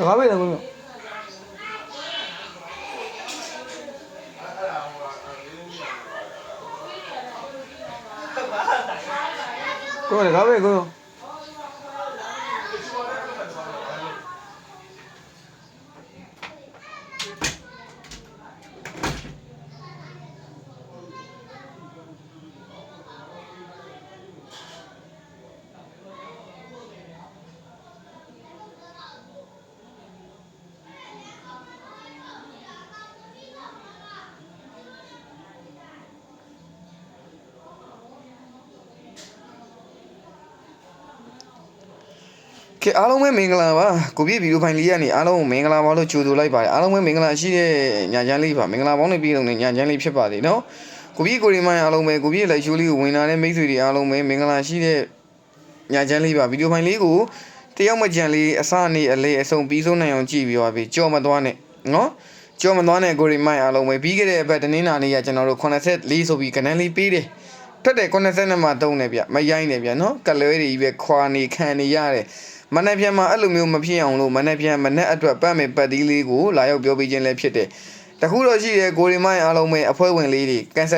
ဘာပဲလဲကိုမျိုးကိုယ်ကဘာပဲကိုကဲအားလုံးပဲမင်္ဂလာပါကိုပြည့်ဗီဒီယိုဖိုင်လေးရနေအားလုံးမင်္ဂလာပါလို့ကြိုဆိုလိုက်ပါတယ်အားလုံးပဲမင်္ဂလာရှိတဲ့ညချမ်းလေးပါမင်္ဂလာပေါင်းနဲ့ပြည်လုံးနဲ့ညချမ်းလေးဖြစ်ပါသေးနော်ကိုပြည့်ကိုရီမိုင်းအားလုံးပဲကိုပြည့်လိုက်ရှိုးလေးကိုဝင်လာတဲ့မိတ်ဆွေတွေအားလုံးပဲမင်္ဂလာရှိတဲ့ညချမ်းလေးပါဗီဒီယိုဖိုင်လေးကိုတယောက်မကြံလေးအစနေအလေအဆုံးပြီးဆုံးနိုင်အောင်ကြည့်ပြီးပါပြီကြော်မသွားနဲ့နော်ကြော်မသွားနဲ့ကိုရီမိုင်းအားလုံးပဲပြီးခဲ့တဲ့အပတ်တနင်္လာနေ့ကကျွန်တော်တို့84ဆိုပြီးကနန်းလေးပေးတယ်ထွက်တယ်82မှာတုံးနေဗျမရိုင်းနေဗျနော်ကလွဲတွေကြီးပဲခွာနေခံနေရတယ်မနက်ဖြန်မှာအဲ့လိုမျိုးမဖြစ်အောင်လို့မနက်ဖြန်မနက်အတွက်ပတ်မယ်ပတ်သီးလေးကိုလာရောက်ပြောပြခြင်းလည်းဖြစ်တယ်တခုတော့ရှိတယ်ကိုရီမိုင်းအားလုံးပဲအဖွဲဝင်လေးတွေကန်ဆ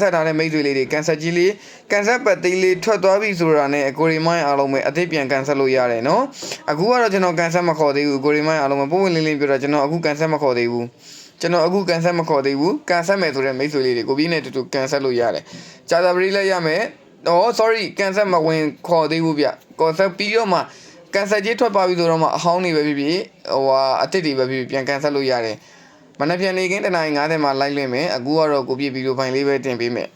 က်ထားတဲ့မိတ်ဆွေလေးတွေကန်ဆက်ကြီးလေးကန်ဆက်ပတ်သီးလေးထွက်သွားပြီဆိုတာနဲ့ကိုရီမိုင်းအားလုံးပဲအသစ်ပြန်ကန်ဆက်လို့ရတယ်နော်အခုကတော့ကျွန်တော်ကန်ဆက်မခေါ်သေးဘူးကိုရီမိုင်းအားလုံးပဲပို့ဝင်လေးပြောတော့ကျွန်တော်အခုကန်ဆက်မခေါ်သေးဘူးကျွန်တော်အခုကန်ဆက်မခေါ်သေးဘူးကန်ဆက်မယ်ဆိုတဲ့မိတ်ဆွေလေးတွေကိုပြင်းနဲ့တူတူကန်ဆက်လို့ရတယ်ဂျာသာပရီလည်းရမယ်sorry ကန်ဆက်မဝင်ခေါ်သေးဘူးဗျကော်ဆက်ပြီးတော့မှကန်ဆယ်ကြီးထွက်ပါပြီဆိုတော့မှအဟောင်းနေပဲဖြစ်ဖြစ်အတစ်တွေပဲဖြစ်ဖြစ်ပြန်ကန်ဆက်လို့ရတယ်မနက်ဖြန်နေခင်းတနား50မှာလိုက်လွှင့်မယ်အခုကတော့ကိုပြည့်ဗီဒီယိုဖိုင်လေးပဲတင်ပေးမယ်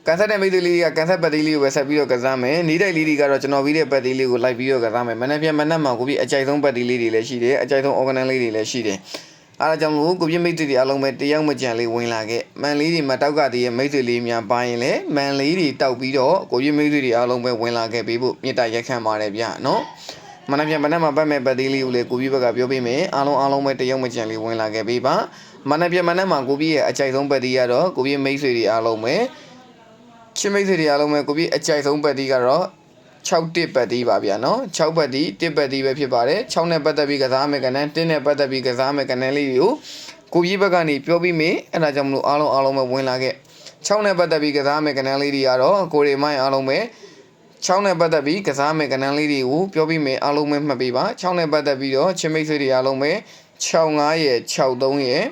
ကန်ဆက်တဲ့မိတ်ဆွေလေးတွေကကန်ဆက်ပတ်သေးလေးကိုပဲဆက်ပြီးတော့ကစားမယ်နေတိုက်လေးတွေကတော့ကျွန်တော်ပြီးတဲ့ပတ်သေးလေးကိုလိုက်ပြီးတော့ကစားမယ်မနက်ဖြန်မနက်မှာကိုပြည့်အကြိုက်ဆုံးပတ်သေးလေးတွေလည်းရှိတယ်အကြိုက်ဆုံး organ လေးတွေလည်းရှိတယ်အားကြောင့်မို့ကိုပြည့်မိတ်ဆွေတွေအားလုံးပဲတယောက်မကြံလေးဝင်လာခဲ့မန်လေးတွေမှာတောက်ကတည်းရဲ့မိတ်ဆွေလေးများပါရင်လည်းမန်လေးတွေတောက်ပြီးတော့ကိုပြည့်မိတ်ဆွေတွေအားလုံးပဲဝင်လာခဲ့ပေးဖို့မြစ်တာရက်ခံပါတယ်ဗျနော်မနက်ဖြန်မနက်မှာပတ်မဲ့ပတ်သေးလေးကိုလေကိုပြည့်ဘက်ကပြောပေးမယ်အားလုံးပဲတယောက်မကြံလေးဝင်လာခဲ့ပေးပါမနက်ဖြန်မနက်မှာကိုပြည့်ရဲ့အကြိုက်ဆုံးပတ်သေးရတော့ကိုပြည့်မိတ်ဆွေတွေအားလုံးပဲချင်းမိတ်ဆွေတွေအားလုံးပဲကိုပြည့်အကြိုက်ဆုံးပတ်သေးကတော့6တစ်ပတ်သေးပါဗျာနော်6ပတ်သေး1ပတ်သေးပဲဖြစ်ပါတယ်6နဲ့ပတ်သက်ပြီးကစားမယ်ကဏ္ဍ1နဲ့ပတ်သက်ပြီးကစားမယ်ကဏ္ဍလေးတွေကိုပြည့်ဘက်ကနေပြောပြီးမယ်အဲ့ဒါကြောင့်မလို့အားလုံးပဲဝင်လာခဲ့6နဲ့ပတ်သက်ပြီးကစားမယ်ကဏ္ဍလေးတွေကတော့ကိုရီမိုင်းအားလုံးပဲ6နဲ့ပတ်သက်ပြီးကစားမယ်ကဏ္ဍလေးတွေကိုပြောပြီးမယ်အားလုံးပဲမှတ်ပေးပါ6နဲ့ပတ်သက်ပြီးတော့ချင်းမိတ်ဆွေတွေအားလုံးပဲ65ရဲ့63ရဲ့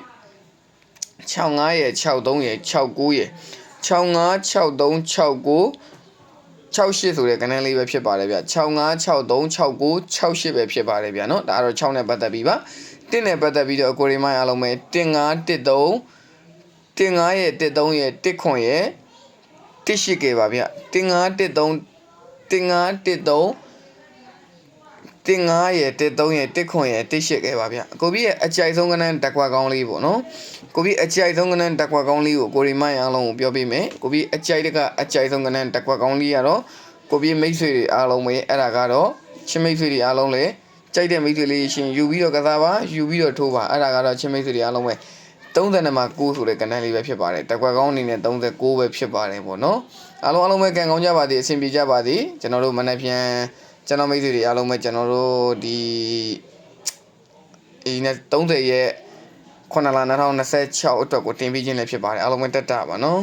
65ရဲ့63ရဲ့69ရဲ့65 63 69 68ဆိုတဲ့ကဏ္ဍလေးပဲဖြစ်ပါတယ်ဗျ65 63 69 68ပဲဖြစ်ပါတယ်ဗျနော်ဒါကတော့6နဲ့ပတ်သက်ပြီးပါ1နဲ့ပတ်သက်ပြီးတော့ကိုရီမိုင်းအားလုံးပဲ15 13 15ရဲ့13ရဲ့1ခွန်ရဲ့18ကေပါဗျ15 13 15 13 15ရဲ့13ရဲ့1ခွန်ရဲ့18ကေပါဗျကိုပြည့်ရဲ့အကြိုက်ဆုံးကဏ္ဍတက်ခွာကောင်းလေးပေါ့နော်ကိုပြည့်အကြိုက်ဆုံးကဏ္ဍတက်ခွာကောင်းလေးကိုကိုရီမိုင်းအားလုံးကိုပြောပေးမယ်ကိုပြည့်အကြိုက်ကအကြိုက်ဆုံးကဏ္ဍတက်ခွာကောင်းလေးကတော့ကိုပြည့်မိတ်ဆွေတွေအားလုံးပဲအဲ့ဒါကတော့ချင်းမိတ်ဆွေတွေအားလုံးလည်းကြိုက်တဲ့မိတ်ဆွေလေးရှင်ယူပြီးတော့ကစားပါယူပြီးတော့ထိုးပါအဲ့ဒါကတော့ချင်းမိတ်ဆွေတွေအားလုံးပဲ30မှာ9ဆိုတဲ့ကဏ္ဍလေးပဲဖြစ်ပါတယ်တက်ခွာကောင်းအနေနဲ့39ပဲဖြစ်ပါတယ်ပေါ့နော်အားလုံးပဲကန်ကောင်းကြပါသည်အဆင်ပြေကြပါသည်ကျွန်တော်တို့မနက်ဖြန်ကျွန်တော်မိတ်ဆွေတွေအားလုံးပဲကျွန်တော်တို့ဒီ30ရဲ့9လ2026အတွက်ကိုတင်ပြခြင်းလည်းဖြစ်ပါတယ်အားလုံးပဲတက်တာပါနော်